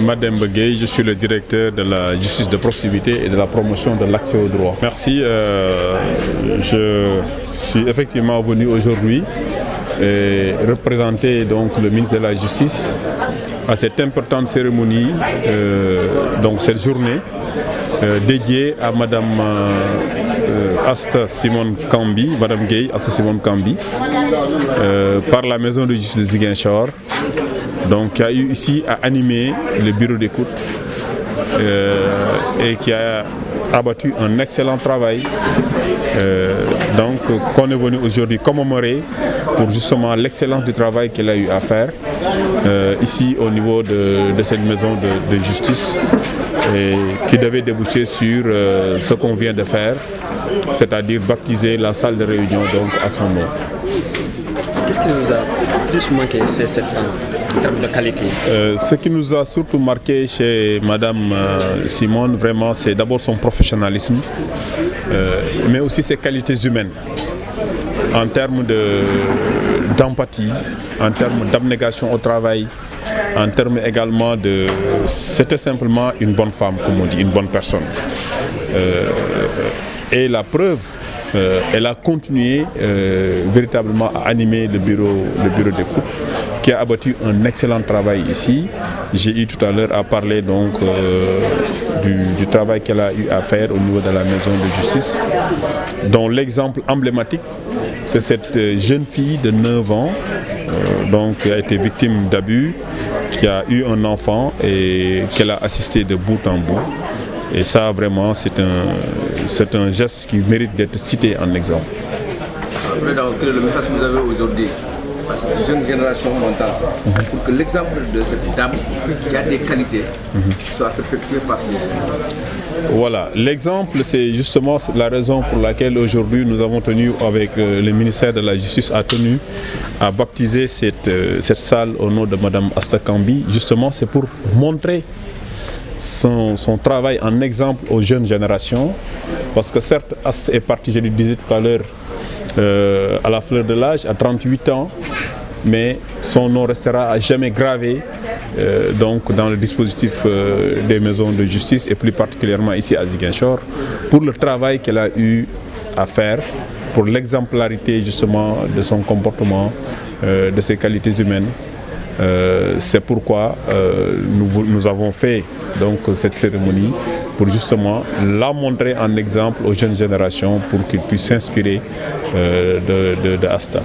Madame Gueye, je suis le directeur de la justice de proximité et de la promotion de l'accès au droit. Merci. Je suis effectivement venu aujourd'hui représenter donc le ministre de la Justice à cette importante cérémonie, donc cette journée dédiée à Madame Asta Simone Kambi, Madame Gueye, Asta Simone Kambi, par la maison de justice de Ziguinchor, donc qui a eu ici à animer le bureau d'écoute et qui a abattu un excellent travail. Donc qu'on est venu aujourd'hui commémorer pour justement l'excellence du travail qu'elle a eu à faire ici au niveau de cette maison de justice et qui devait déboucher sur ce qu'on vient de faire, c'est-à-dire baptiser la salle de réunion donc à son nom. Qu'est-ce qui nous a plus manqué ces 7 ans en termes de qualité? Ce qui nous a surtout marqué chez Madame Simone, vraiment, c'est d'abord son professionnalisme, mais aussi ses qualités humaines, en termes d'empathie, en termes d'abnégation au travail, en termes également de... C'était simplement une bonne femme, comme on dit, une bonne personne. Et la preuve, elle a continué véritablement à animer le bureau d'écoute, qui a abattu un excellent travail ici. J'ai eu tout à l'heure à parler donc du travail qu'elle a eu à faire au niveau de la maison de justice, dont l'exemple emblématique, c'est cette jeune fille de 9 ans donc, qui a été victime d'abus, qui a eu un enfant et qu'elle a assisté de bout en bout. Et ça, vraiment, c'est un geste qui mérite d'être cité en exemple. Président, quel est le message que vous avez aujourd'hui à cette jeune génération mentale pour que l'exemple de cette dame qui a des qualités soit perpétué par ces jeunes? Voilà, l'exemple, c'est justement la raison pour laquelle aujourd'hui nous avons tenu avec le ministère de la Justice à baptiser cette salle au nom de Madame Asta Kambi. Justement, c'est pour montrer son travail en exemple aux jeunes générations, parce que certes, Asta est partie, je le disais tout à l'heure, à la fleur de l'âge, à 38 ans, mais son nom restera à jamais gravé donc dans le dispositif des maisons de justice et plus particulièrement ici à Ziguinchor, pour le travail qu'elle a eu à faire, pour l'exemplarité justement de son comportement, de ses qualités humaines. C'est pourquoi nous avons fait donc cette cérémonie pour justement la montrer en exemple aux jeunes générations pour qu'ils puissent s'inspirer de Asta.